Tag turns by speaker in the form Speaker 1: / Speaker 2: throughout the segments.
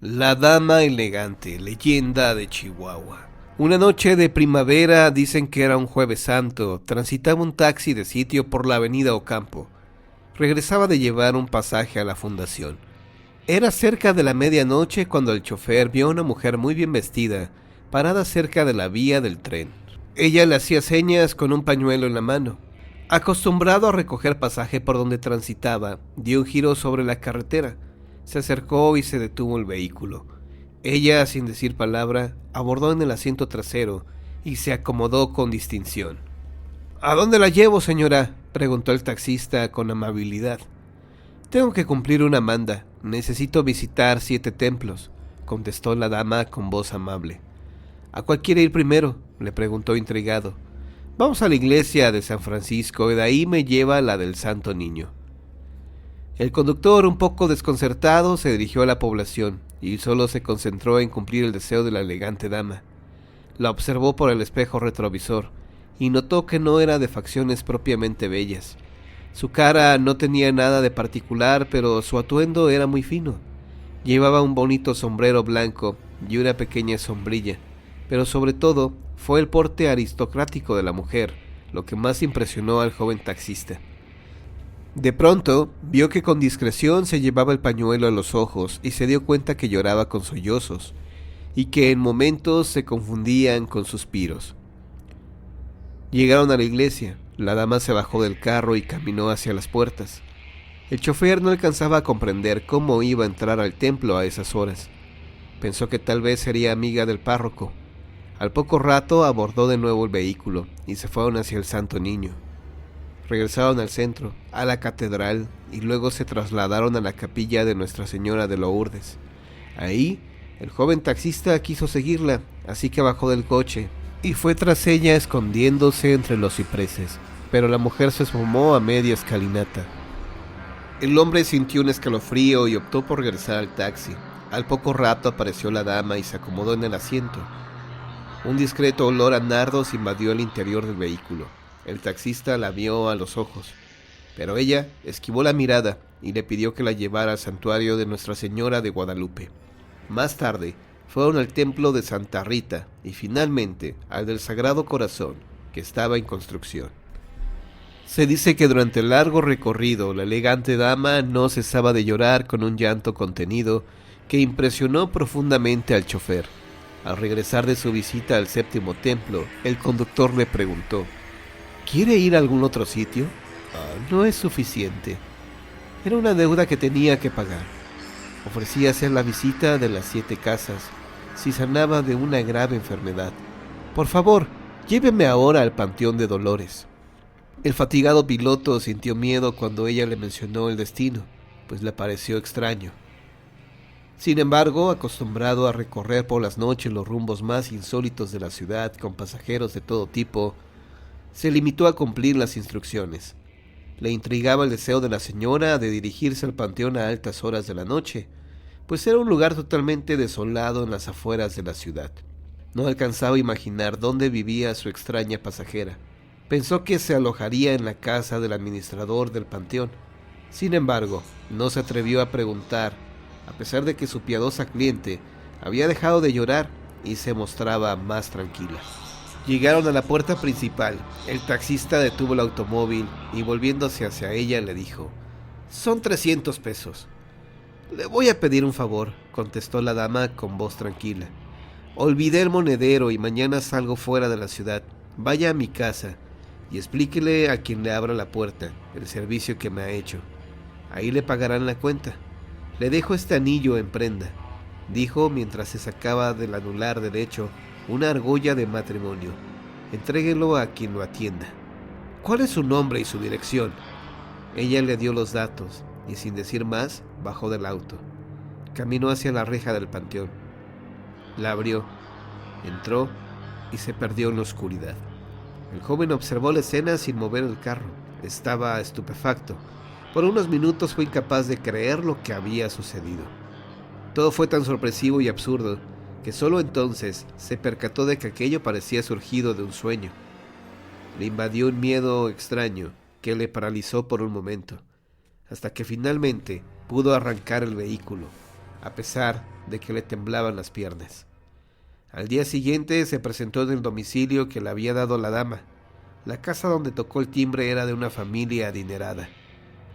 Speaker 1: La dama elegante, leyenda de Chihuahua. Una noche de primavera, dicen que era un jueves santo, transitaba un taxi de sitio por la avenida Ocampo. Regresaba de llevar un pasaje a la fundación. Era cerca de la medianoche cuando el chofer vio a una mujer muy bien vestida, parada cerca de la vía del tren. Ella le hacía señas con un pañuelo en la mano. Acostumbrado a recoger pasaje por donde transitaba, dio un giro sobre la carretera. Se acercó y se detuvo el vehículo. Ella, sin decir palabra, abordó en el asiento trasero y se acomodó con distinción. ¿A dónde la llevo, señora?, preguntó el taxista con amabilidad. Tengo que cumplir una manda. Necesito visitar 7 templos, contestó la dama con voz amable. ¿A cuál quiere ir primero?, le preguntó intrigado. Vamos a la iglesia de San Francisco y de ahí me lleva a la del Santo Niño. El conductor, un poco desconcertado, se dirigió a la población y solo se concentró en cumplir el deseo de la elegante dama. La observó por el espejo retrovisor y notó que no era de facciones propiamente bellas. Su cara no tenía nada de particular, pero su atuendo era muy fino. Llevaba un bonito sombrero blanco y una pequeña sombrilla, pero sobre todo fue el porte aristocrático de la mujer lo que más impresionó al joven taxista. De pronto, vio que con discreción se llevaba el pañuelo a los ojos y se dio cuenta que lloraba con sollozos y que en momentos se confundían con suspiros. Llegaron a la iglesia. La dama se bajó del carro y caminó hacia las puertas. El chofer no alcanzaba a comprender cómo iba a entrar al templo a esas horas. Pensó que tal vez sería amiga del párroco. Al poco rato abordó de nuevo el vehículo y se fueron hacia el Santo Niño. Regresaron al centro, a la catedral, y luego se trasladaron a la capilla de Nuestra Señora de Lourdes. Ahí, el joven taxista quiso seguirla, así que bajó del coche y fue tras ella escondiéndose entre los cipreses, pero la mujer se asomó a media escalinata. El hombre sintió un escalofrío y optó por regresar al taxi. Al poco rato apareció la dama y se acomodó en el asiento. Un discreto olor a nardos invadió el interior del vehículo. El taxista la vio a los ojos, pero ella esquivó la mirada y le pidió que la llevara al santuario de Nuestra Señora de Guadalupe. Más tarde, fueron al templo de Santa Rita y finalmente al del Sagrado Corazón, que estaba en construcción. Se dice que durante el largo recorrido la elegante dama no cesaba de llorar con un llanto contenido que impresionó profundamente al chofer. Al regresar de su visita al 7º templo, el conductor le preguntó: ¿Quiere ir a algún otro sitio? No es suficiente. Era una deuda que tenía que pagar. Ofrecía hacer la visita de las 7 casas si sanaba de una grave enfermedad. Por favor, lléveme ahora al Panteón de Dolores. El fatigado piloto sintió miedo cuando ella le mencionó el destino, pues le pareció extraño. Sin embargo, acostumbrado a recorrer por las noches los rumbos más insólitos de la ciudad con pasajeros de todo tipo, se limitó a cumplir las instrucciones. Le intrigaba el deseo de la señora de dirigirse al panteón a altas horas de la noche, pues era un lugar totalmente desolado en las afueras de la ciudad. No alcanzaba a imaginar dónde vivía su extraña pasajera. Pensó que se alojaría en la casa del administrador del panteón. Sin embargo, no se atrevió a preguntar, a pesar de que su piadosa cliente había dejado de llorar y se mostraba más tranquila. Llegaron a la puerta principal. El taxista detuvo el automóvil y volviéndose hacia ella le dijo: «Son 300 pesos». «Le voy a pedir un favor», contestó la dama con voz tranquila. «Olvidé el monedero y mañana salgo fuera de la ciudad. Vaya a mi casa y explíquele a quien le abra la puerta el servicio que me ha hecho. Ahí le pagarán la cuenta. Le dejo este anillo en prenda», dijo mientras se sacaba del anular derecho una argolla de matrimonio. «Entréguelo a quien lo atienda». «¿Cuál es su nombre y su dirección?». Ella le dio los datos y sin decir más bajó del auto. Caminó hacia la reja del panteón. La abrió, entró y se perdió en la oscuridad. El joven observó la escena sin mover el carro. Estaba estupefacto. Por unos minutos fue incapaz de creer lo que había sucedido. Todo fue tan sorpresivo y absurdo que solo entonces se percató de que aquello parecía surgido de un sueño. Le invadió un miedo extraño que le paralizó por un momento, hasta que finalmente pudo arrancar el vehículo. a pesar de que le temblaban las piernas. Al día siguiente se presentó en el domicilio que le había dado la dama. La casa donde tocó el timbre era de una familia adinerada.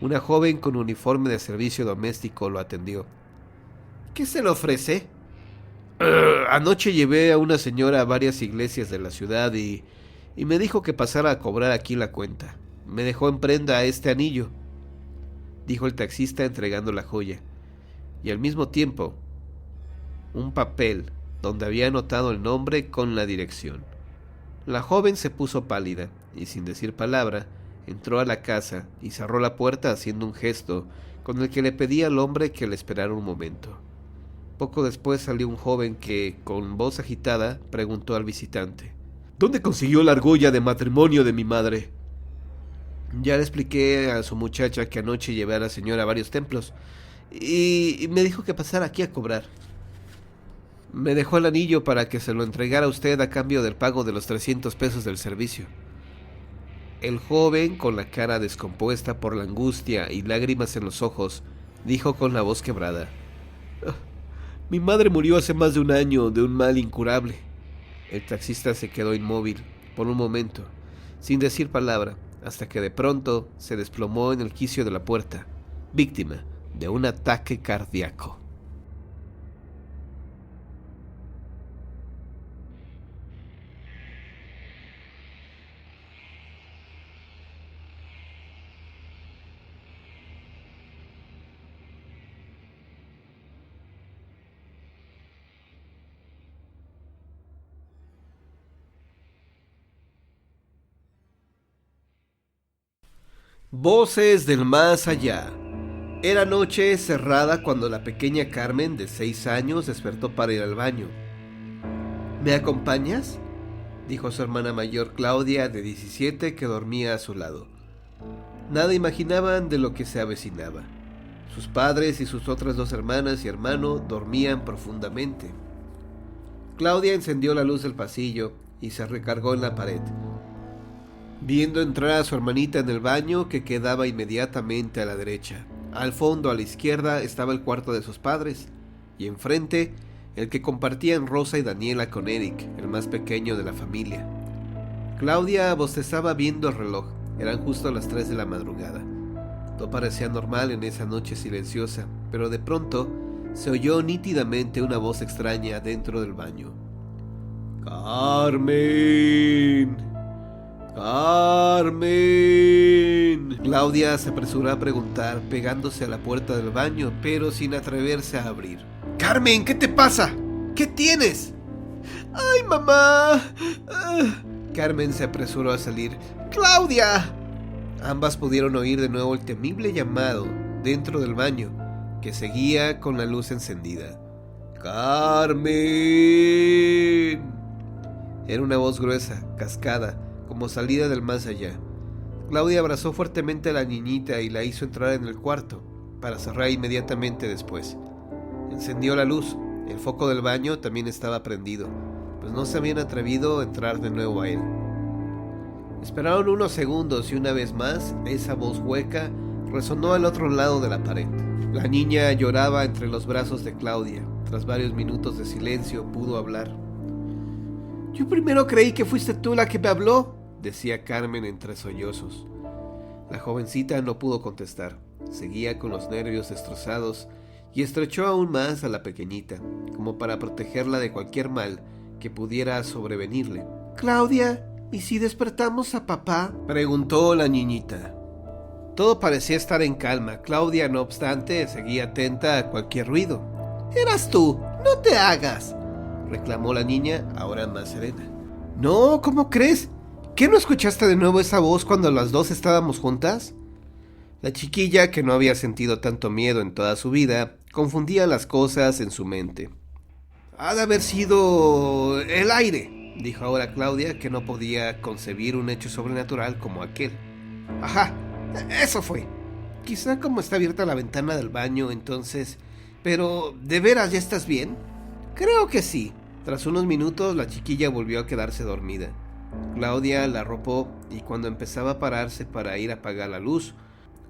Speaker 1: Una joven con uniforme de servicio doméstico lo atendió. ¿Qué se le ofrece? Anoche llevé a una señora a varias iglesias de la ciudad y me dijo que pasara a cobrar aquí la cuenta. Me dejó en prenda este anillo, dijo el taxista entregando la joya, y al mismo tiempo un papel donde había anotado el nombre con la dirección. La joven se puso pálida y sin decir palabra entró a la casa y cerró la puerta haciendo un gesto con el que le pedía al hombre que le esperara un momento. Poco después salió un joven que, con voz agitada, preguntó al visitante: ¿Dónde consiguió la argolla de matrimonio de mi madre? Ya le expliqué a su muchacha que anoche llevé a la señora a varios templos y me dijo que pasara aquí a cobrar. Me dejó el anillo para que se lo entregara a usted a cambio del pago de los 300 pesos del servicio. El joven, con la cara descompuesta por la angustia y lágrimas en los ojos, dijo con la voz quebrada: Mi madre murió hace más de un año de un mal incurable. El taxista se quedó inmóvil por un momento, sin decir palabra, hasta que de pronto se desplomó en el quicio de la puerta, víctima de un ataque cardíaco. Voces del más allá. Era noche cerrada cuando la pequeña Carmen, de 6 años, despertó para ir al baño. ¿Me acompañas?, dijo su hermana mayor Claudia, de 17, que dormía a su lado. Nada imaginaban de lo que se avecinaba. Sus padres y sus otras 2 hermanas y hermano dormían profundamente. Claudia encendió la luz del pasillo y se recargó en la pared, viendo entrar a su hermanita en el baño, que quedaba inmediatamente a la derecha. Al fondo, a la izquierda, estaba el cuarto de sus padres, y enfrente, el que compartían Rosa y Daniela con Eric, el más pequeño de la familia. Claudia bostezaba viendo el reloj. Eran justo las 3 de la madrugada. Todo parecía normal en esa noche silenciosa, pero de pronto se oyó nítidamente una voz extraña dentro del baño. ¡Carmen! ¡Carmen! Claudia se apresuró a preguntar, pegándose a la puerta del baño, pero sin atreverse a abrir. ¡Carmen! ¿Qué te pasa? ¿Qué tienes? ¡Ay, mamá! Carmen se apresuró a salir. ¡Claudia! Ambas pudieron oír de nuevo el temible llamado dentro del baño, que seguía con la luz encendida. ¡Carmen! Era una voz gruesa, cascada, como salida del más allá. Claudia abrazó fuertemente a la niñita y la hizo entrar en el cuarto, para cerrar inmediatamente después. Encendió la luz. El foco del baño también estaba prendido, pues no se habían atrevido a entrar de nuevo a él. Esperaron unos segundos y una vez más, esa voz hueca resonó al otro lado de la pared. La niña lloraba entre los brazos de Claudia. Tras varios minutos de silencio, pudo hablar. «Yo primero creí que fuiste tú la que me habló», decía Carmen entre sollozos. La jovencita no pudo contestar. Seguía con los nervios destrozados y estrechó aún más a la pequeñita, como para protegerla de cualquier mal que pudiera sobrevenirle. «Claudia, ¿y si despertamos a papá?», preguntó la niñita. Todo parecía estar en calma. Claudia, no obstante, seguía atenta a cualquier ruido. «Eras tú, no te hagas», reclamó la niña, ahora más serena. «No, ¿cómo crees? ¿Qué, no escuchaste de nuevo esa voz cuando las 2 estábamos juntas?». La chiquilla, que no había sentido tanto miedo en toda su vida, confundía las cosas en su mente. «Ha de haber sido el aire», dijo ahora Claudia, que no podía concebir un hecho sobrenatural como aquel. «Ajá, eso fue. Quizá como está abierta la ventana del baño, entonces... Pero, ¿de veras ya estás bien?». «Creo que sí». Tras unos minutos, la chiquilla volvió a quedarse dormida. Claudia la arropó y cuando empezaba a pararse para ir a apagar la luz,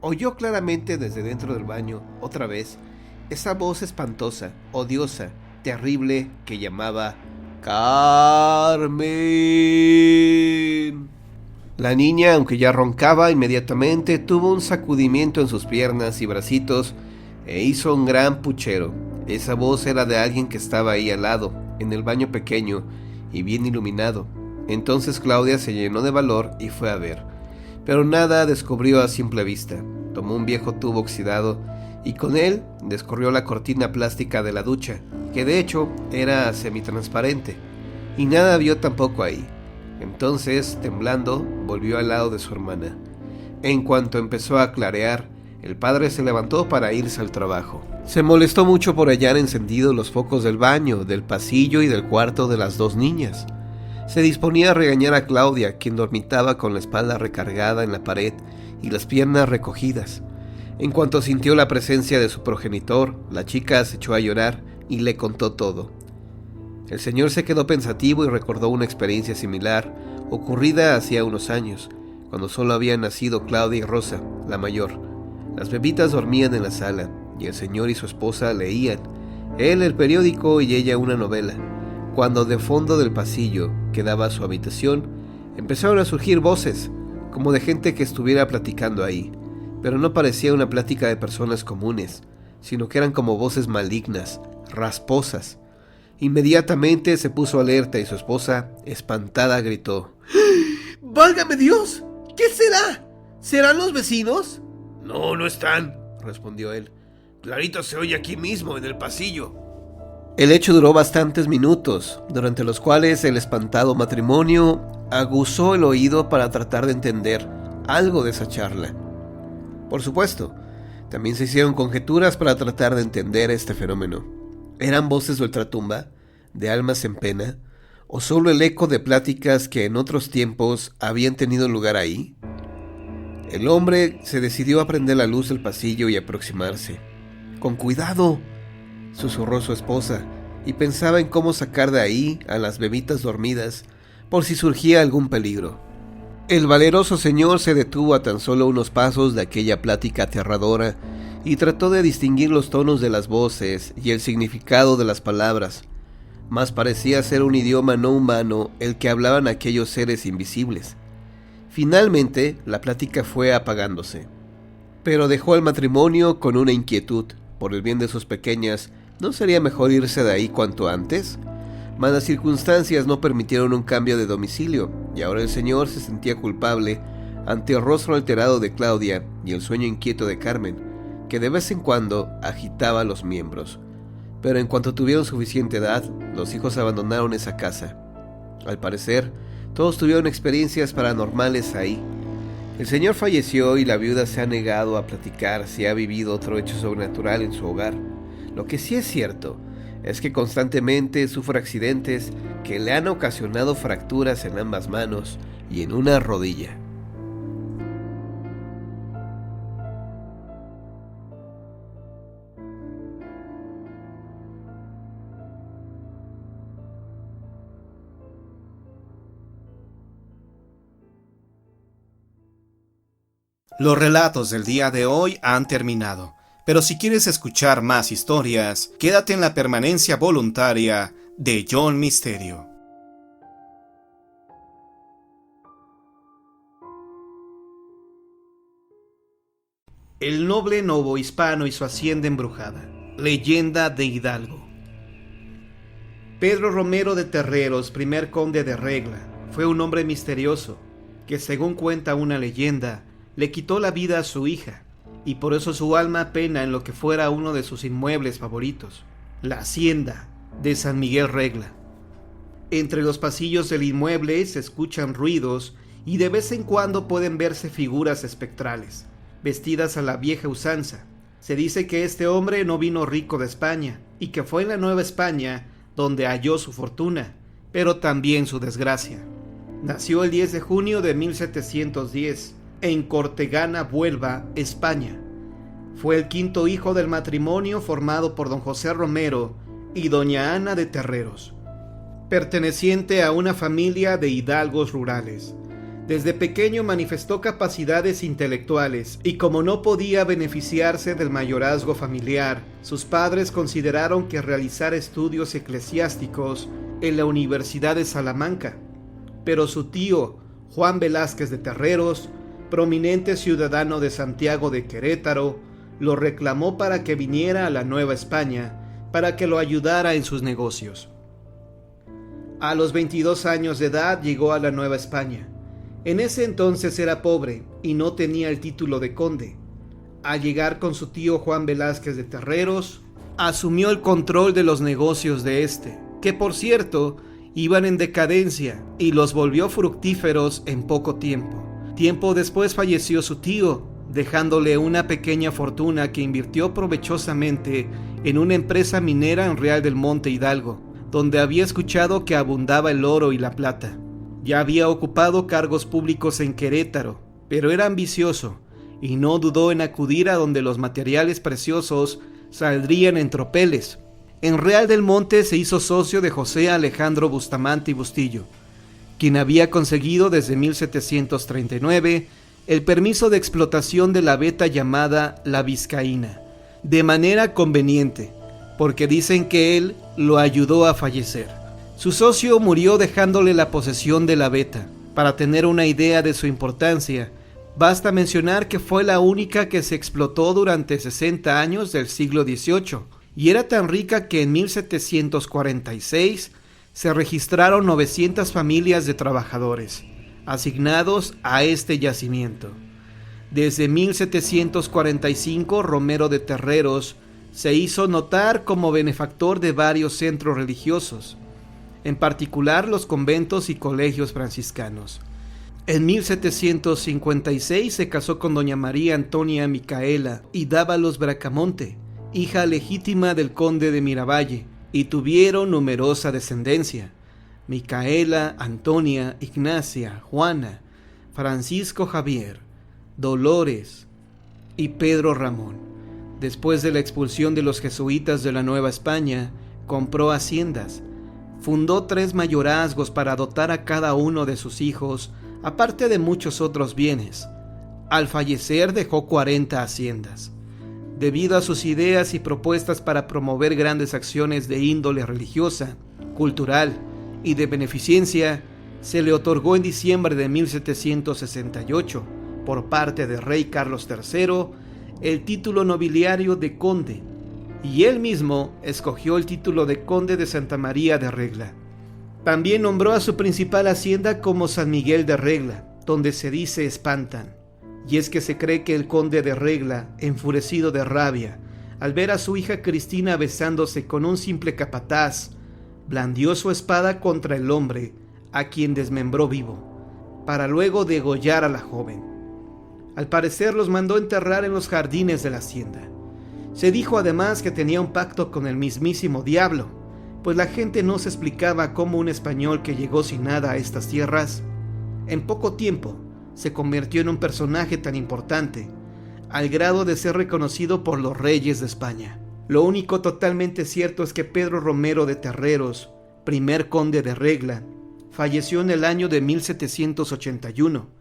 Speaker 1: oyó claramente desde dentro del baño, otra vez, esa voz espantosa, odiosa, terrible que llamaba ¡Carmen! La niña, aunque ya roncaba inmediatamente, tuvo un sacudimiento en sus piernas y bracitos e hizo un gran puchero. Esa voz era de alguien que estaba ahí al lado, en el baño pequeño y bien iluminado. Entonces Claudia se llenó de valor y fue a ver, pero nada descubrió a simple vista. Tomó un viejo tubo oxidado y con él descorrió la cortina plástica de la ducha, que de hecho era semitransparente, y nada vio tampoco ahí. Entonces, temblando, volvió al lado de su hermana. En cuanto empezó a clarear, el padre se levantó para irse al trabajo. Se molestó mucho por hallar encendidos los focos del baño, del pasillo y del cuarto de las dos niñas. Se disponía a regañar a Claudia, quien dormitaba con la espalda recargada en la pared y las piernas recogidas. En cuanto sintió la presencia de su progenitor, la chica se echó a llorar y le contó todo. El señor se quedó pensativo y recordó una experiencia similar, ocurrida hacía unos años, cuando solo habían nacido Claudia y Rosa, la mayor. Las bebitas dormían en la sala, y el señor y su esposa leían, él el periódico y ella una novela, cuando de fondo del pasillo que daba a su habitación, empezaron a surgir voces, como de gente que estuviera platicando ahí, pero no parecía una plática de personas comunes, sino que eran como voces malignas, rasposas. Inmediatamente se puso alerta y su esposa, espantada, gritó: ¡Válgame Dios! ¿Qué será? ¿Serán los vecinos? No, no están, respondió él. Clarito se oye aquí mismo, en el pasillo. El hecho duró bastantes minutos, durante los cuales el espantado matrimonio aguzó el oído para tratar de entender algo de esa charla. Por supuesto, también se hicieron conjeturas para tratar de entender este fenómeno. ¿Eran voces de ultratumba, de almas en pena, o solo el eco de pláticas que en otros tiempos habían tenido lugar ahí? El hombre se decidió a prender la luz del pasillo y aproximarse. «Con cuidado», susurró su esposa, y pensaba en cómo sacar de ahí a las bebitas dormidas por si surgía algún peligro. El valeroso señor se detuvo a tan solo unos pasos de aquella plática aterradora y trató de distinguir los tonos de las voces y el significado de las palabras, mas parecía ser un idioma no humano el que hablaban aquellos seres invisibles. Finalmente, la plática fue apagándose, pero dejó al matrimonio con una inquietud. Por el bien de sus pequeñas, ¿no sería mejor irse de ahí cuanto antes? Mas las circunstancias no permitieron un cambio de domicilio, y ahora el señor se sentía culpable ante el rostro alterado de Claudia y el sueño inquieto de Carmen, que de vez en cuando agitaba los miembros. Pero en cuanto tuvieron suficiente edad, los hijos abandonaron esa casa. Al parecer, todos tuvieron experiencias paranormales ahí. El señor falleció y la viuda se ha negado a platicar si ha vivido otro hecho sobrenatural en su hogar. Lo que sí es cierto es que constantemente sufre accidentes que le han ocasionado fracturas en ambas manos y en una rodilla.
Speaker 2: Los relatos del día de hoy han terminado, pero si quieres escuchar más historias, quédate en la permanencia voluntaria de John Misterio.
Speaker 1: El noble novohispano y su hacienda embrujada. Leyenda de Hidalgo. Pedro Romero de Terreros, primer conde de Regla, fue un hombre misterioso que, según cuenta una leyenda, le quitó la vida a su hija, y por eso su alma pena en lo que fuera uno de sus inmuebles favoritos, la hacienda de San Miguel Regla. Entre los pasillos del inmueble se escuchan ruidos y de vez en cuando pueden verse figuras espectrales, vestidas a la vieja usanza. Se dice que este hombre no vino rico de España, y que fue en la Nueva España donde halló su fortuna, pero también su desgracia. Nació el 10 de junio de 1710, en Cortegana, Huelva, España. Fue el quinto hijo del matrimonio formado por don José Romero y doña Ana de Terreros, perteneciente a una familia de hidalgos rurales. Desde pequeño manifestó capacidades intelectuales y como no podía beneficiarse del mayorazgo familiar, sus padres consideraron que realizara estudios eclesiásticos en la Universidad de Salamanca. Pero su tío, Juan Velázquez de Terreros, prominente ciudadano de Santiago de Querétaro, lo reclamó para que viniera a la Nueva España para que lo ayudara en sus negocios. A los 22 años de edad llegó a la Nueva España. En ese entonces era pobre y no tenía el título de conde. Al llegar con su tío Juan Velázquez de Terreros, asumió el control de los negocios de este, que por cierto, iban en decadencia y los volvió fructíferos en poco tiempo. Tiempo después falleció su tío, dejándole una pequeña fortuna que invirtió provechosamente en una empresa minera en Real del Monte Hidalgo, donde había escuchado que abundaba el oro y la plata. Ya había ocupado cargos públicos en Querétaro, pero era ambicioso y no dudó en acudir a donde los materiales preciosos saldrían en tropeles. En Real del Monte se hizo socio de José Alejandro Bustamante y Bustillo, quien había conseguido desde 1739 el permiso de explotación de la veta llamada la Vizcaína, de manera conveniente, porque dicen que él lo ayudó a fallecer. Su socio murió dejándole la posesión de la veta. Para tener una idea de su importancia, basta mencionar que fue la única que se explotó durante 60 años del siglo XVIII, y era tan rica que en 1746 se registraron 900 familias de trabajadores asignados a este yacimiento. Desde 1745 Romero de Terreros se hizo notar como benefactor de varios centros religiosos, en particular los conventos y colegios franciscanos. En 1756 se casó con doña María Antonia Micaela y Dávalos Bracamonte, hija legítima del conde de Miravalle, y tuvieron numerosa descendencia: Micaela, Antonia, Ignacia, Juana, Francisco Javier, Dolores y Pedro Ramón. Después de la expulsión de los jesuitas de la Nueva España, compró haciendas. Fundó 3 mayorazgos para dotar a cada uno de sus hijos, aparte de muchos otros bienes. Al fallecer dejó 40 haciendas. Debido a sus ideas y propuestas para promover grandes acciones de índole religiosa, cultural y de beneficencia, se le otorgó en diciembre de 1768, por parte del rey Carlos III, el título nobiliario de conde, y él mismo escogió el título de conde de Santa María de Regla. También nombró a su principal hacienda como San Miguel de Regla, donde se dice espantan, y es que se cree que el conde de Regla, enfurecido de rabia, al ver a su hija Cristina besándose con un simple capataz, blandió su espada contra el hombre, a quien desmembró vivo, para luego degollar a la joven. Al parecer los mandó enterrar en los jardines de la hacienda. Se dijo además que tenía un pacto con el mismísimo diablo, pues la gente no se explicaba cómo un español que llegó sin nada a estas tierras, en poco tiempo se convirtió en un personaje tan importante, al grado de ser reconocido por los reyes de España. Lo único totalmente cierto es que Pedro Romero de Terreros, primer conde de Regla, falleció en el año de 1781,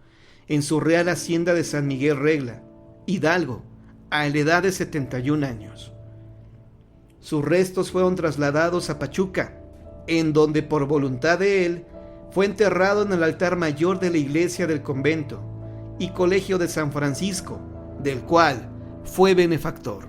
Speaker 1: en su real hacienda de San Miguel Regla, Hidalgo, a la edad de 71 años. Sus restos fueron trasladados a Pachuca, en donde por voluntad de él fue enterrado en el altar mayor de la iglesia del convento y colegio de San Francisco, del cual fue benefactor.